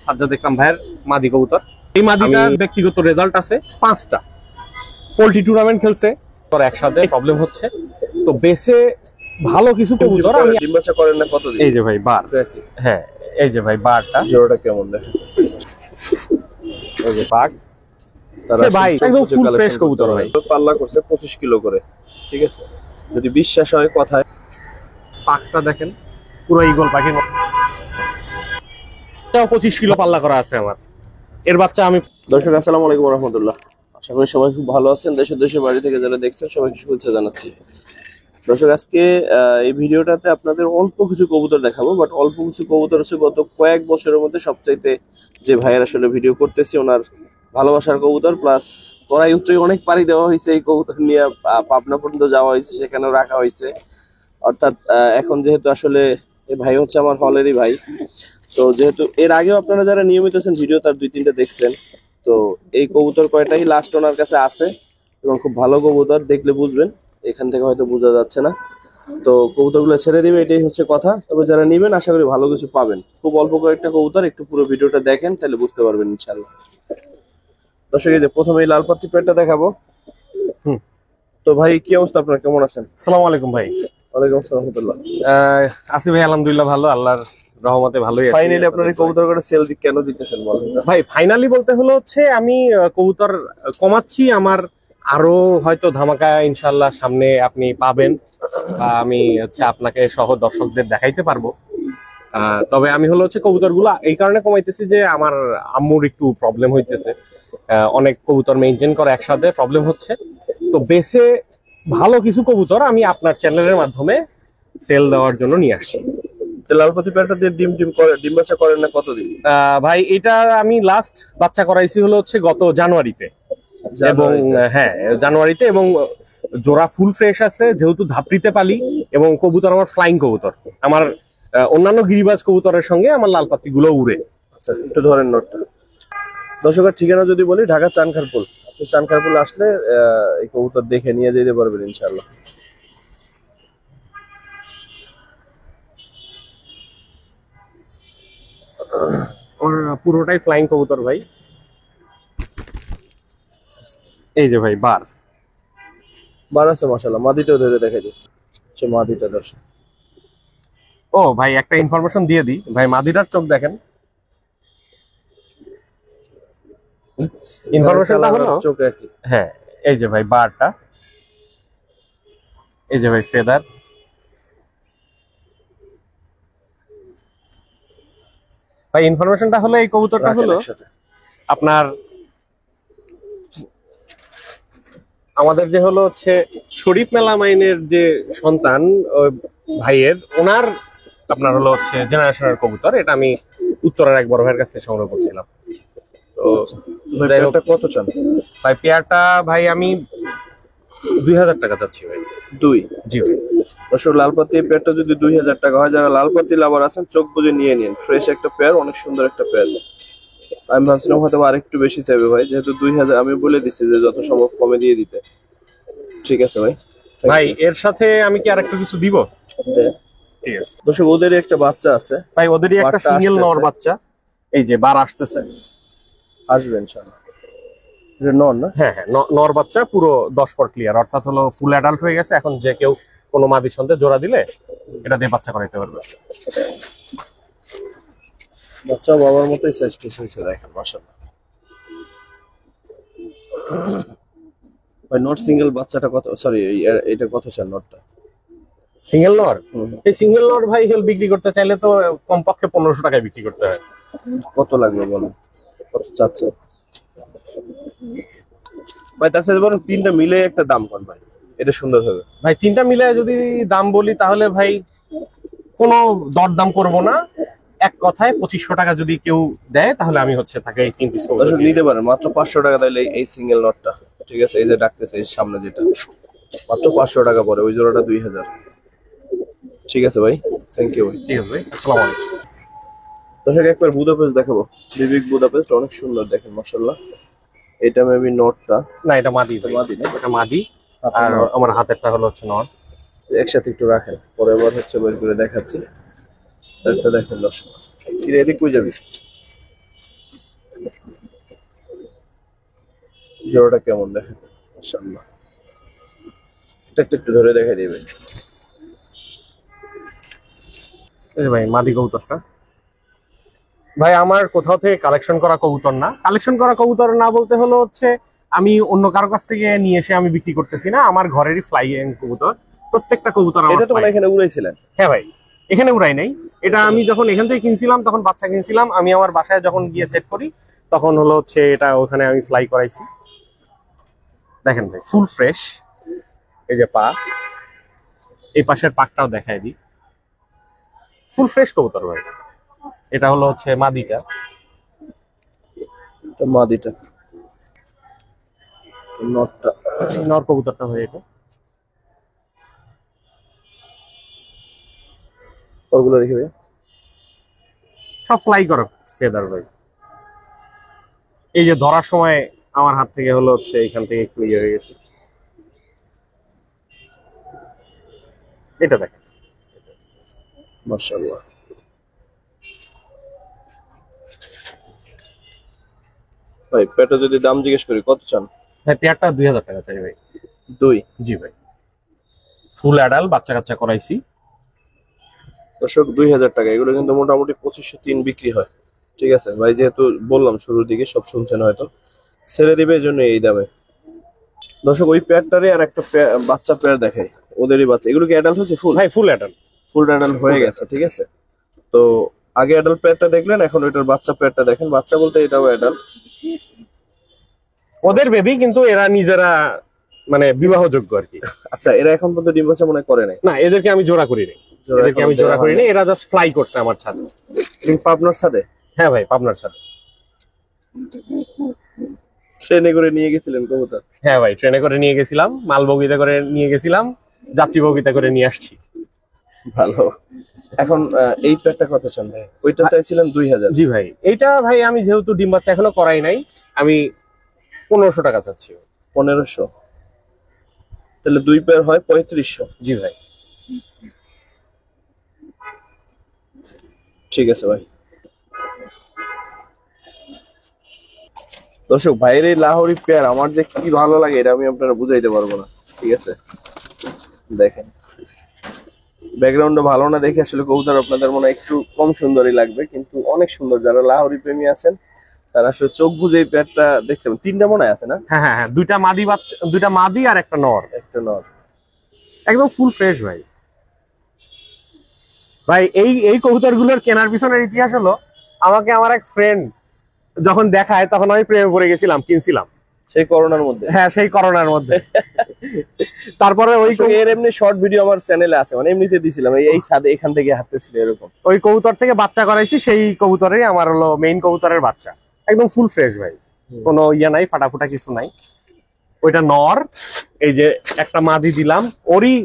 সাজ্জাদ ইকরাম ভাইয়ের মাদি কবুতর। এই মাদিটার ব্যক্তিগত রেজাল্ট আছে 5টা। পোল্ট্রি টুর্নামেন্ট খেলছে, তোর একসাথে প্রবলেম হচ্ছে, তো বেসে ভালো কিছু কবুতর আমি ডিম বাচ্চা করেন না কতদিন? এই যে ভাই বার, হ্যাঁ এই যে ভাই বারটা, জোড়াটা কেমন দেখেন? এই যে পাক ভাই একদম ফুল ফ্রেশ কবুতর ভাই। পাল্লা করছে 25 কিলো করে, ঠিক আছে? যদি বিশ্বাস হয় কথায়। পাকটা দেখেন পুরো ঈগল পাখির মতো। 25 কিলো পাল্লা করা আছে আমার এর বাচ্চা। আমি দর্শক আসসালামু আলাইকুম ওয়া রাহমাতুল্লাহ, আশা করি সবাই খুব ভালো আছেন। দেশের বাড়ি থেকে যারা দেখছেন সবাইকে শুভেচ্ছা জানাচ্ছি। দর্শক আজকে এই ভিডিওটাতে আপনাদের অল্প কিছু কবুতর দেখাবো, বাট অল্প কিছু কবুতর হচ্ছে গত কয়েক বছরের মধ্যে সবচাইতে যে ভাইয়ের আসলে ভিডিও করতেছি ওনার ভালোবাসার কবুতর, প্লাস তোরাই উত্তরে অনেক পাড়ি দেওয়া হয়েছে, এই কবুতর নিয়ে পাবনা পর্যন্ত যাওয়া হয়েছে, সেখানেও রাখা হয়েছে। অর্থাৎ এখন যেহেতু আসলে এই ভাই হচ্ছে আমার হলেরই ভাই, তো যেহেতু এর আগেও আপনারা যারা নিয়মিত আছেন ভিডিও তার 2-3টা দেখছেন, তো এই কবুতর কয়টাই লাস্ট ওনার কাছে আছে এবং খুব ভালো কবুতর, দেখলে বুঝবেন, এখান থেকে হয়তো বোঝা যাচ্ছে না। তো কবুতরগুলো ছেড়ে দিবে, এটাই হচ্ছে কথা। তবে যারা নেবেন আশা করি ভালো কিছু পাবেন। খুব অল্প কয়েকটা কবুতর, একটু পুরো ভিডিওটা দেখেন তাহলে বুঝতে পারবেন ইনশাআল্লাহ। দর্শক এই যে প্রথমে এই লাল পাত্তি পেটটা দেখাবো। তো ভাই কি অবস্থা, আপনার কেমন আছেন? আসসালামু আলাইকুম ভাই। ওয়ালাইকুম আসসালাম ওয়া রাহমাতুল্লাহ। আছি ভাই আলহামদুলিল্লাহ ভালো, আল্লাহর রহমতে ভালোই আছি। ফাইনালি আপনার এই কবুতরগুলো সেল কেন দিতেছেন বলেন? ভাই ফাইনালি বলতে হলো হচ্ছে আমি কবুতর কমাচ্ছি, আমার আরো হয়তো ধামাকা ইনশাআল্লাহ সামনে আপনি পাবেন, বা আমি হচ্ছে আপনাকে সহ দর্শকদের দেখাইতে পারবো। তবে আমি হলো হচ্ছে কবুতরগুলো এই কারণে কমাইতেছি যে আমার আম্মুর একটু প্রবলেম হইতেছে, অনেক কবুতর মেনটেন করে একসাথে প্রবলেম হচ্ছে, তো বেসে ভালো কিছু কবুতর আমি আপনার চ্যানেলের মাধ্যমে সেল দেওয়ার জন্য নিয়ে আসছি। লালপাতি পেয়ারটা দিয়ে ডিম বাচ্চা করেন না কতদিন? ভাই এটা আমি লাস্ট বাচ্চা করাইছি হলো হচ্ছে গত জানুয়ারিতে, এবং হ্যাঁ জানুয়ারিতে, এবং জোড়া ফুল ফ্রেশ আছে, যেহেতু ধাপড়িতে পালি এবং কবুতর আমার ফ্লাইং কবুতর, আমার অন্যান্য গিরিবাজ কবুতরের সঙ্গে আমার লাল পাতি গুলো উড়ে। আচ্ছা একটু ধরেন নোটটা। দর্শকের ঠিকানা যদি বলি, ঢাকা চানখারপুল। আপনি চানখারপুল আসলে এই কবুতর দেখে নিয়ে যেতে পারবেন ইনশাআল্লাহ। পুরোটাই ফ্লাইং কবুতর ভাই। এই যে ভাই বার আছে মাশাআল্লাহ। মাদিটাও ধরে দেখাই দিই, হচ্ছে মাদিটা দর্শক। ও ভাই একটা ইনফরমেশন দিয়ে দিই ভাই, মাদিটার চোখ দেখেন। ইনফরমেশনটা হলো চোখ একই। হ্যাঁ এই যে ভাই বারটা, এই যে ভাই ফেদার, ভাই ইনফরমেশনটা হলো এই কবুতরটা হলো আপনার আমাদের যে হলো হচ্ছে শরীফ মেলামাইনের যে সন্তান ভাইয়ের, ওনার আপনার হলো হচ্ছে জেনারেশনের কবুতর। এটা আমি উত্তরের এক বড় ভাইয়ের কাছে সংগ্রহ করছিলাম। তো কত চান ভাই? পেয়ারটা ভাই আমি 2000 টাকা চাচ্ছি ভাই। জি ভাই। দর্শক লালপাতি পেয়ারটা যদি 2000 টাকা হয়, যারা লালপাতি লাভার আছেন চোখ বুঝে নিয়ে নিন। ফ্রেশ একটা পেয়ার, অনেক সুন্দর একটা পেয়ার। আমি ভাবছিলাম হয়তো আরেকটু বেশি চাইবে ভাই, যেহেতু 2000 আমি বলে দিচ্ছি যে যত সম্ভব কমে দিয়ে দিতে। ঠিক আছে ভাই। ভাই এর সাথে আমি কি আরেকটু কিছু দিব? ঠিক আছে। দর্শক ওদেরই একটা বাচ্চা আছে ভাই, ওদেরই একটা সিঙ্গেল নর বাচ্চা, এই যে বার আসতেছে, আসবে ইনশাআল্লাহ। এটা নর না? হ্যাঁ হ্যাঁ নর বাচ্চা, পুরো 10 পর ক্লিয়ার, অর্থাৎ হলো ফুল অ্যাডাল্ট হয়ে গেছে। এখন যে কেউ কোনো মাদির সঙ্গে জোড়া দিলে এটা দিয়ে বাচ্চা করাইতে পারবে। বাচ্চা বাবার মতোই সাইজ হয়েছে দেখেন মাশাআল্লাহ। ভাই নট সিঙ্গেল বাচ্চাটা কত, সরি এটা কত চান নটটা? সিঙ্গেল নর, এই সিঙ্গেল নর ভাই হেল বিক্রি করতে চাইলে তো কমপক্ষে 1500 টাকায় বিক্রি করতে হয়। কত লাগবে বলেন, কত চাচ্ছে ভাই? তার সাথে বরং 3টা মিলে একটা দাম কর ভাই, এটা সুন্দর হবে ভাই। 3টা মিলে যদি দাম বলি তাহলে ভাই কোনো দরদাম করব না, এক কথায় 2500 টাকা যদি কেউ দেয় তাহলে আমি হচ্ছে তাকে এই 3 পিস নিতে পারেন মাত্র 500 টাকা। তাহলে এই সিঙ্গেল নটটা, ঠিক আছে, এই যে ডাকতেছে এই সামনে যেটা, মাত্র 500 টাকা পরে, ওই জোড়াটা 2000। ঠিক আছে ভাই, থ্যাংক ইউ ভাই। ঠিক আছে ভাই, আসসালামু আলাইকুম। দর্শক একবার বুদাপেস্ট দেখাবো, বিবিক বুদাপেস্ট, অনেক সুন্দর দেখেন মাশাআল্লাহ। এটা মেবি নটটা না, এটা মাদি। মাদি না, এটা মাদি, আর আমার হাতেরটা হলো হচ্ছে নট। একসাথে একটু রাখেন, পরে আবার হচ্ছে বের করে দেখাচ্ছি। একটা দেখেন দর্শক, ফিরে এদিক কই যাবি? জোড়াটা কেমন দেখেন, মাশাআল্লাহ। এটা একটু ধরে দেখাই দিবেন। এই যে ভাই মাদি কবুতরটা, ভাই আমার কোথাও থেকে কালেকশন করা কবুতর না। কালেকশন করা কবুতর না বলতে হলো হচ্ছে আমি অন্য কারো কাছ থেকে নিয়ে এসে আমি বিক্রি করতেছি না, আমার ঘরেরই ফ্লাইং কবুতর। প্রত্যেকটা কবুতর আমার এটা তো মানে flying। এখানে উড়াইছিলেন? হ্যাঁ ভাই, এখানে উড়াই নাই। এটা আমি যখন এখান থেকে কিনছিলাম তখন বাচ্চা কিনছিলাম, আমি আমার বাসায় যখন গিয়ে সেট করি তখন হলো হচ্ছে এটা ওখানে আমি ফ্লাই করাইছি। দেখেন ভাই ফুল ফ্রেশ। এই যে পা, এই পাশের পাকটাও দেখায় দিই, ফুল ফ্রেশ কবুতর ভাই। এটা হলো হচ্ছে মাদিটা। এটা মাদিটা, নটটা। নর কবুতরটা ভাই এটা। ওগুলো দেখি ভাই। সব ফ্লাই করা ফেদার ভাই। এই যে ধরার সময় আমার হাত থেকে হলো হচ্ছে এখান থেকে একটু ইয়ে হয়ে গেছে। এটা দেখেন মাশাআল্লাহ। ভাই পেটা যদি দাম জিজ্ঞেস করি কত চান? ভাই, পেয়ারটা 2000 টাকা চাই ভাই। 2। জি ভাই, ফুল অ্যাডাল বাচ্চা কাচ্চা করাইছি। দর্শক 2000 টাকা। এগুলো কিন্তু মোটামুটি 2503 বিক্রি হয়। ঠিক আছে ভাই, যেহেতু বললাম শুরুর দিকে সব শুনছেন হয়তো, ছেড়ে দিবে এই জন্য এই দামে। দর্শক ওই পেয়ারটারে আর একটা বাচ্চা পেয়ার দেখাই, ওদেরই বাচ্চা। এগুলো কি অ্যাডাল্ট হচ্ছে? ফুল ভাই ফুল অ্যাডাল। ফুল অ্যাডাল্ট হয়ে গেছে, ঠিক আছে। তো আগে অ্যাডাল্ট পেয়ারটা দেখলেন, এখন ওইটার বাচ্চা পেয়ারটা দেখেন। বাচ্চা বলতে এটাও অ্যাডাল্ট। ওদের বেবি, কিন্তু এরা নিজেরা মানে বিবাহযোগ্য আর কি। আচ্ছা, এরা এখন পর্যন্ত ডিম বাচ্চা মনে করে নাই? না, এদেরকে আমি জোড়া করি নাই। জোড়া এদেরকে আমি এখনো জোড়া দেওয়া করি হয়নি। নাই, এরা জাস্ট ফ্লাই করছে আমার ছাদে। ডিম পাবনার সাথে? হ্যাঁ ভাই, পাবনার ছাদে। ট্রেনে করে নিয়ে গেছিলেন কবুতর? হ্যাঁ ভাই, ট্রেনে করে নিয়ে গেছিলাম, মাল বগিতে করে নিয়ে গেছিলাম, যাত্রী বগিতে করে নিয়ে আসছি। ভালো। এখন এই পেয়ারটা কত চান ভাই? ওইটা চাইছিলেন 2000। জি ভাই, এইটা ভাই আমি যেহেতু ডিম বাচ্চা এখনো করাই নাই, আমি 1500 টাকা চাচ্ছি। 1500? তাহলে 2 পেয়ার হয় 3500। জি ভাই। ঠিক আছে ভাই। দর্শক ভাইয়ের এই লাহোরি পেয়ার আমার যে কি ভালো লাগে এটা আমি আপনারা বুঝাইতে পারবো না। ঠিক আছে, দেখেন ব্যাকগ্রাউন্ডটা ভালো না দেখে আসলে কবুতর আপনাদের মনে হয় একটু কম সুন্দরই লাগবে, কিন্তু অনেক সুন্দর। যারা লাহোরি প্রেমী আছেন তারা আসলে চোখ বুঝে এই পেয়ারটা দেখতে পাবেন। 3টা মনে হয় আছে না? হ্যাঁ হ্যাঁ হ্যাঁ, দুইটা মাদি বাচ্চা, দুইটা মাদি আর একটা নর। একটা নর। একদম ফুল ফ্রেশ ভাই। ভাই এই এই কবুতরগুলোর কেনার পিছনের ইতিহাস হলো, আমাকে আমার এক ফ্রেন্ড যখন দেখায় তখন আমি প্রেমে পড়ে গেছিলাম, কিনছিলাম। সেই করোনার মধ্যে? হ্যাঁ, সেই করোনার মধ্যে। তারপরে ওই এর এমনি শর্ট ভিডিও আমার চ্যানেলে আছে, মানে এমনিতে দিছিলাম, এই ছাদে এখান থেকে হাঁটতেছিল এরকম। ওই কবুতর থেকে বাচ্চা করাইছি, সেই কবুতরেরই আমার হলো মেইন কবুতরের বাচ্চা। একদম ফুল ফ্রেশ ভাই, কোনো ইয়ে নাই, ফাটাফুটা কিছু নাই। ওইটা নর। এই যে একটা মাদি দিলাম ওরই।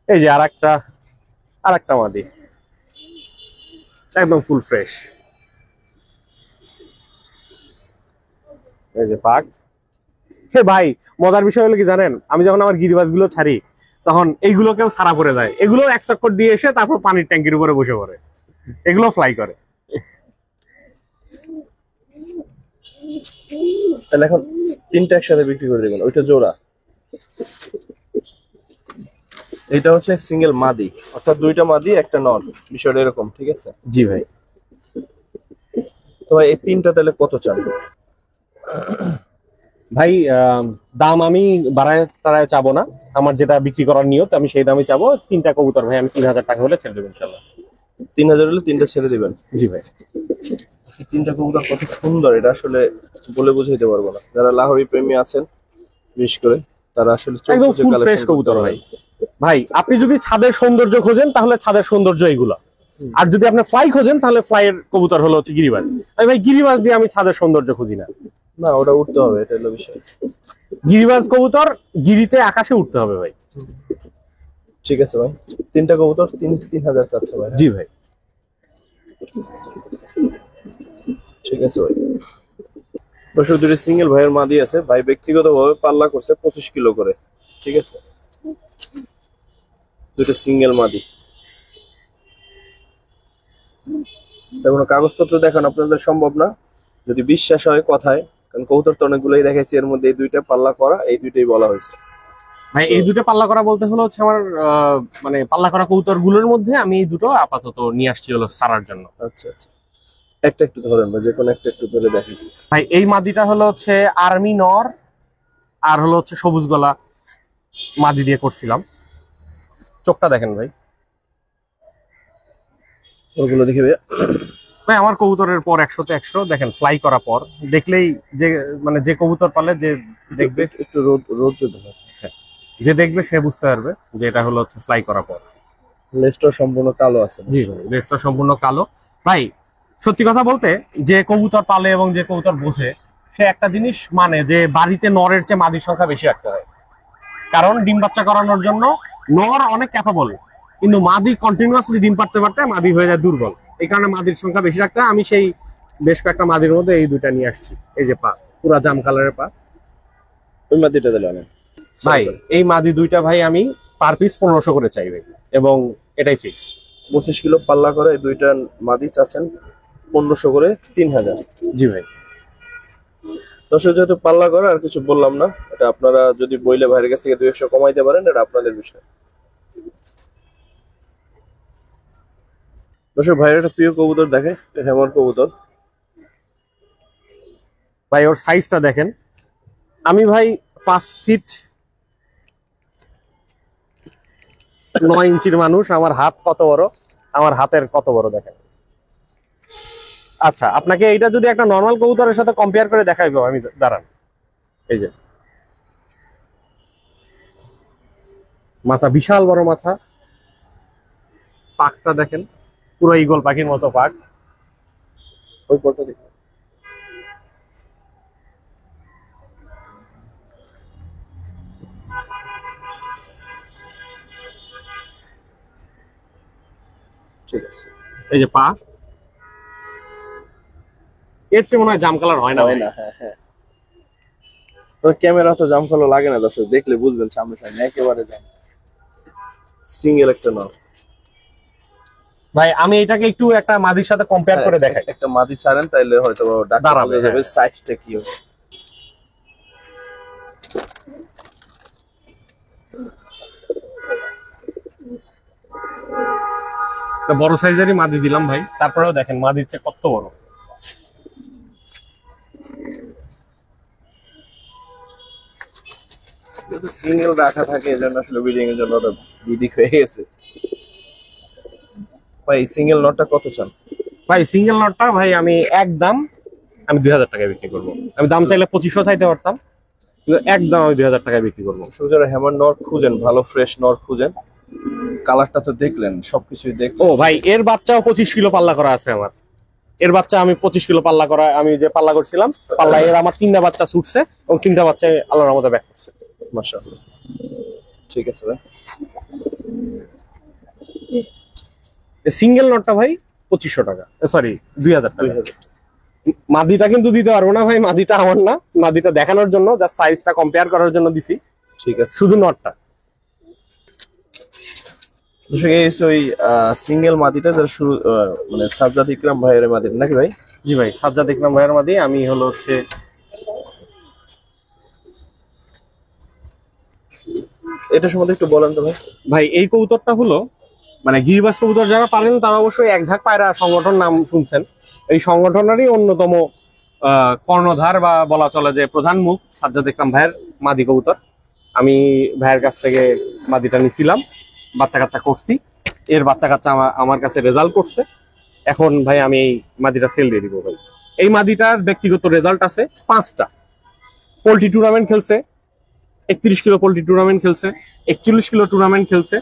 এই যে আর একটা মাদি, একদম ফুল ফ্রেশ। এই যে পাক। হে ভাই, মজার বিষয় হলো কি জানেন, আমি যখন আমার গিরিবাজ গুলো ছাড়ি তখন এইগুলোকেও ছাড়া পড়ে যায়। এগুলো এক চক্কর দিয়ে এসে তারপর পানির ট্যাঙ্কির উপরে বসে পড়ে, এগুলো ফ্লাই করে। তাহলে এখন 3টা একসাথে বিক্রি করে দেবেন? ওইটা জোড়া, এটা হচ্ছে সিঙ্গেল মাদি, অর্থাৎ 2টা মাদি একটা নর, বিষয়টা এরকম। ঠিক আছে জি ভাই। তো ভাই এই 3টা তাহলে কত চান? ভাই দাম আমি বাড়ায় তাড়ায় চাবো না, আমার যেটা বিক্রি করার নিয়ত আমি সেই দামই চাবো। 3টা কবুতর ভাই আমি 3000 টাকা হলে ছেড়ে দেবো ইনশাল্লাহ। 3000 হলে 3টা ছেড়ে দিবেন? জি ভাই। এই 3টা কবুতর কত সুন্দর, এটা আসলে বলে বুঝাইতে পারবো না। যারা লাহোরি প্রেমী আছেন বিশেষ করে, তারা আসলে চোখ একদম বুজে ফুল collection ফ্রেশ করতে কবুতর ভাই। পারবেন। ভাই আপনি যদি ছাদের সৌন্দর্য খোঁজেন তাহলে ছাদের সৌন্দর্য এইগুলা, আর যদি আপনি ফ্লাই খোঁজেন তাহলে ফ্লাইয়ের কবুতর হলো হচ্ছে গিরিবাজ। ভাই গিরিবাজ দিয়ে আমি ছাদের সৌন্দর্য খুঁজি না। না, ওটা উঠতে হবে, এটা হলো বিষয়। গিরিবাজ কবুতর গিরিতে আকাশে উঠতে হবে ভাই। ঠিক আছে ভাই, 3টা কবুতর 3000 চাচ্ছে ভাই? জি ভাই। ঠিক আছে ভাই। দর্শক, 2টি সিঙ্গেল ভাইয়ের মাদি আছে। ভাই ব্যক্তিগতভাবে পাল্লা করছে 25 কিলো করে। ঠিক আছে, দুইটা সিঙ্গেল মাদি। কোনো কাগজপত্র দেখানো আপনাদের সম্ভব না, যদি বিশ্বাস হয় কথায়, কারণ কবুতর তো অনেকগুলোই দেখাইছি, এর মধ্যে এই দুইটা পাল্লা করা, এই দুইটাই বলা হয়েছে। ভাই এই দুটো পাল্লা করা বলতে হলো হচ্ছে আমার মানে পাল্লা করা কবুতর গুলোর মধ্যে আমি এই দুটো আপাতত নিয়ে আসছি হলো ছাড়ার জন্য। আচ্ছা আচ্ছা, একটা একটু ধরেন বা যে কোনো একটা একটু ধরে দেখেন। ভাই এই মাদিটা হলো হচ্ছে আর্মি নর, আর হলো হচ্ছে সবুজ গলা মাদি দিয়ে করছিলাম। চোখটা দেখেন ভাই, ওগুলো দেখে ভাইয়া। ভাই আমার কবুতরের পর 100-তে 100 দেখেন, ফ্লাই করা পর দেখলেই যে মানে যে কবুতর পালে যে দেখবে, একটু রোদ রোদ ধরেন। যে দেখবে সে বুঝতে পারবে যে এটা হলো হচ্ছে ফ্লাই করা পর। লেজটা সম্পূর্ণ কালো আছে। জি ভাই, লেজটা সম্পূর্ণ কালো। ভাই সত্যি কথা বলতে, যে কবুতর পালে এবং যে কবুতর বোঝে, সে একটা জিনিস মানে যে বাড়িতে নরের চেয়ে মাদির সংখ্যা বেশি রাখতে হয়। কারণ ডিম বাচ্চা করানোর জন্য নর অনেক ক্যাপাবল, কিন্তু মাদি কন্টিনিউয়াসলি ডিম পারতে পারতে মাদি হয়ে যায় দুর্বল। এই কারণে মাদির সংখ্যা বেশি রাখতে হয়। আমি সেই বেশ কয়েকটা মাদির মধ্যে এই দুইটা নিয়ে আসছি। এই যে পা, পুরা জাম কালারের পা। ওই মাদিটা দিলে অনেক ভাই এই মাদি দুইটা ভাই আমি পার পিস 1500 করে চাই ভাই, এবং এটাই ফিক্সড। 25 কিলো পাল্লা করে এই দুইটা মাদি চাচ্ছেন 1500 করে, 3000। জি ভাই। দর্শক যেহেতু পাল্লা করে আর কিছু বললাম না, এটা আপনারা যদি বইলে ভাইয়ের কাছ থেকে 200 কমাইতে পারেন, এটা আপনাদের বিষয়। দর্শক ভাইয়ের একটা প্রিয় কবুতর দেখে, হেমর কবুতর। ভাই ওর সাইজটা দেখেন, আমি ভাই 5 ফিট 9 ইঞ্চির মানুষ, আমার হাত কত বড়, আমার হাতের কত বড় দেখেন। আচ্ছা আপনাকে এইটা যদি একটা নর্মাল কবুতরের সাথে কম্পেয়ার করে দেখাইবো আমি, দাঁড়ান। এই যে মাথা, বিশাল বড় মাথা, পাখটা দেখেন পুরো ঈগল পাখির মতো পাখ। ওই পরটা দেখুন। ঠিক আছে, এই যে পা, এর চেয়ে মনে হয় জাম কালার হয় না ভাই। হয় না। হ্যাঁ হ্যাঁ, ক্যামেরা তো জাম কালো লাগে না, দর্শক দেখলে বুঝবেন সামনে সামনে একেবারে জাম। সিঙ্গেল একটা নর। ভাই আমি এটাকে একটু একটা মাদির সাথে কম্পেয়ার করে দেখাই। একটা মাদি ছাড়েন তাইলে হয়তো ডাক্তার দাঁড়াবে, বলে যাবে সাইজটা কি হবে। একটা বড় সাইজেরই মাদি দিলাম ভাই, তারপরেও দেখেন মাদির চেয়ে কত বড়। সিঙ্গেল রাখা থাকে এজন্য আসলে ব্রিডিং এর জন্য ওটা বিদিক হয়ে গেছে। ভাই সিঙ্গেল নটটা কত চান? ভাই সিঙ্গেল নটটা ভাই আমি একদম 2000 টাকায় বিক্রি করবো। আমি দাম চাইলে 2500 চাইতে পারতাম, কিন্তু একদম আমি 2000 টাকায় বিক্রি করবো। যারা হ্যামার নর খুঁজেন, ভালো ফ্রেশ নর খুঁজেন, কালারটা তো দেখলেন, সবকিছুই দেখলেন। ও ভাই এর বাচ্চাও 25 কিলো পাল্লা করা আছে আমার। এর বাচ্চা আমি 25 কিলো পাল্লা করা, আমি যে পাল্লা করছিলাম পাল্লা, এর আমার 3টা বাচ্চা ছুটছে এবং 3টা বাচ্চা আল্লাহর রহমতে ব্যাক করছে। মাশাআল্লাহ, ঠিক আছে ভাই। সিঙ্গেল নটটা ভাই 2500 টাকা, সরি 2000 টাকা। মাদিটা কিন্তু দিতে পারবো না ভাই, মাদিটা আমার না, মাদিটা দেখানোর জন্য, জাস্ট সাইজটা কম্পেয়ার করার জন্য দিছি। ঠিক আছে, শুধু নটটা। ওই সিঙ্গেল মাদিটা যারা শুরু মানে সাজ্জাদ ইকরাম ভাইয়ের মাদিটা নাকি ভাই? জি ভাই, সাজ্জাদ ইকরাম ভাইয়ের মাদি। আমি হলো হচ্ছে এটা সম্বন্ধে একটু বলেন তো ভাই। ভাই এই কবুতরটা হলো মানে গিরিবাজ কবুতর যারা পালেন তারা অবশ্যই এক ঝাঁক পায়রা সংগঠন নাম শুনছেন। এই সংগঠনেরই অন্যতম কর্ণধার বা বলা চলে যে প্রধান মুখ সাজ্জাদ ইকরাম ভাইয়ের মাদি কবুতর। আমি ভাইয়ের কাছ থেকে মাদিটা নিছিলাম, বাচ্চা কাচ্চা করছি, এর বাচ্চা কাচ্চা আমার কাছে রেজাল্ট করছে। এখন ভাই আমি এই মাদিটা সেল দিয়ে দিব ভাই। এই মাদিটার ব্যক্তিগত রেজাল্ট আছে 5টা। পোল্ট্রি টুর্নামেন্ট খেলছে, 31 কিলো পোল্ট্রি টুর্নামেন্ট খেলছে, 41 কিলো টুর্নামেন্ট খেলছে,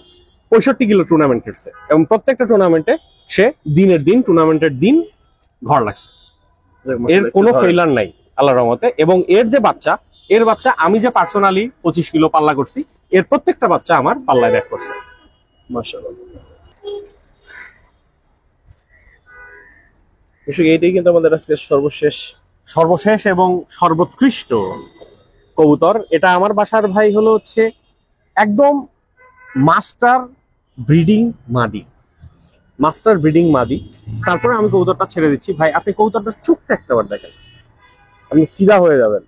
65 কিলো টুর্নামেন্ট খেলছে, এবং প্রত্যেকটা টুর্নামেন্টে সে দিনের দিন টুর্নামেন্টের দিন ঘর লাগছে। এর কোনো ফেইলার নাই আল্লাহর রহমতে। এবং এর যে বাচ্চা, এর বাচ্চা আমি যে পার্সোনালি 25 কিলো পাল্লা করছি, এর প্রত্যেকটা বাচ্চা আমার পাল্লায় ব্যাক করছে। মাশাআল্লাহ, এইটাই কিন্তু আমাদের আজকে সর্বশেষ এবং সর্বোৎকৃষ্ট কবুতর। এটা আমার বাসার ভাই হলো হচ্ছে একদম মাস্টার ব্রিডিং মাদি, মাস্টার ব্রিডিং মাদি। তারপরে আমি কবুতরটা ছেড়ে দিচ্ছি। ভাই আপনি কবুতরটার চোখটা একটাবার দেখেন, আপনি সিধা হয়ে যাবেন।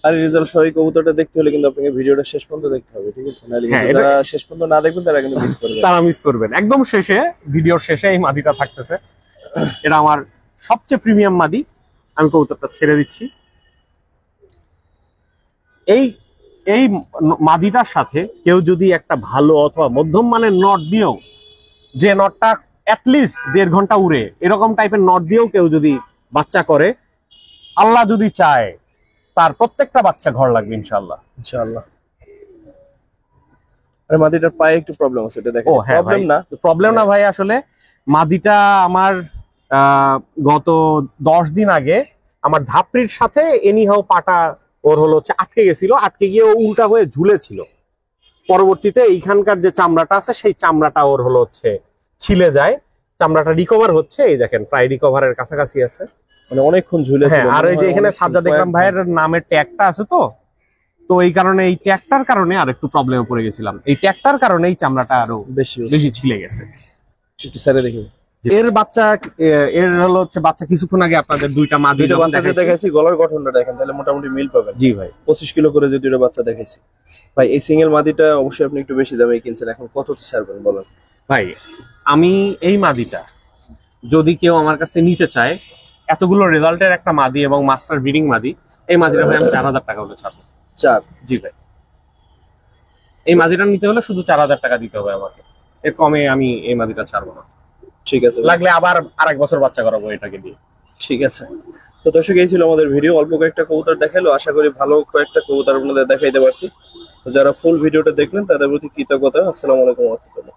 আর রেজাল্ট সহ এই কবুতরটা দেখতে হলে কিন্তু আপনাকে ভিডিওটা শেষ পর্যন্ত দেখতে হবে, ঠিক আছে? নাহলে হ্যাঁ, কিন্তু যারা শেষ পর্যন্ত না দেখবেন তারা কিন্তু মিস করবে। তারা মিস করবেন। একদম শেষে, ভিডিওর শেষে এই মাদিটা থাকতেছে। এটা আমার সবচেয়ে প্রিমিয়াম মাদি। আমি কবুতরটা ছেড়ে দিচ্ছি। এই এই মাদিটার সাথে কেউ যদি একটা ভালো অথবা মধ্যম মানের নট দিয়েও, যে নটটা অ্যাটলিস্ট 1.5 ঘন্টা উড়ে, এরকম টাইপের নট দিয়েও কেউ যদি বাচ্চা করে, আল্লাহ যদি চায় তার প্রত্যেকটা বাচ্চা ঘর লাগবে ইনশাআল্লাহ। ইনশাআল্লাহ। আরে মাদিটার পায়ে একটু প্রবলেম আছে, এটা দেখেন। ও হ্যাঁ, প্রবলেম না, প্রবলেম না ভাই। আসলে মাদিটা আমার গত 10 দিন আগে আমার ধাপড়ির সাথে এনিহাও পাটা ওর হলো হচ্ছে আটকে গেছিল, আটকে গিয়ে ও উল্টা হয়ে ঝুলেছিল। পরবর্তীতে এইখানকার যে চামড়াটা আছে সেই চামড়াটা ওর হলো হচ্ছে ছিলে যায়, চামড়াটা রিকভার হচ্ছে। এই দেখেন প্রায় রিকভারের কাছাকাছি আছে, মানে অনেকক্ষণ ঝুলে হ্যাঁ। ছিল। আর এই যে এখানে সাজ্জাদ ইকরাম ভাইয়ের নামের ট্যাগটা আছে, তো তো এই কারণে, এই ট্যাগটার কারণে আর একটু প্রবলেমে পড়ে গেছিলাম। এই ট্যাগটার কারণে এই চামড়াটা আরো বেশি বেশি ছিলে গেছে। একটু স্যারে দেখি। এর বাচ্চা, এর হলো হচ্ছে বাচ্চা কিছুক্ষণ আগে আপনাদের দুইটা মাদি দুইটা যখন বাচ্চা যে দেখাইছি। দেখাইছি, গলার গঠনটা দেখেন, তাহলে মোটামুটি মিল পাবেন। জি ভাই, 25 কিলো করে যে দুইটা বাচ্চা দেখাইছি। ভাই এই সিঙ্গেল মাদিটা অবশ্যই আপনি একটু বেশি দামে কিনছেন, এখন কত ছাড়বেন বলেন? ভাই আমি এই মাদিটা যদি কেউ আমার কাছে নিতে চায়, এতগুলো রেজাল্টের একটা মাদি এবং মাস্টার ব্রিডিং মাদি, এই মাদিটা ভাই আমি 4000 টাকা হলে ছাড়বো। 4? জি ভাই, এই মাদিটা নিতে হলে শুধু 4000 টাকা দিতে হবে আমাকে, এর কমে আমি এই মাদিটা ছাড়বো না। ঠিক আছে, লাগলে আবার আরেক বছর বাচ্চা করাবো এটাকে দিয়ে। ঠিক আছে। তো দর্শক, এই ছিল আমাদের ভিডিও। অল্প কয়েকটা কবুতর দেখালো, আশা করি ভালো কয়েকটা কবুতর আপনাদের দেখাইতে পারছি। তো যারা ফুল ভিডিওটা দেখলেন তাদের প্রতি কৃতজ্ঞতা। আসসালামু আলাইকুম ওয়া রাহমাতুল্লাহ।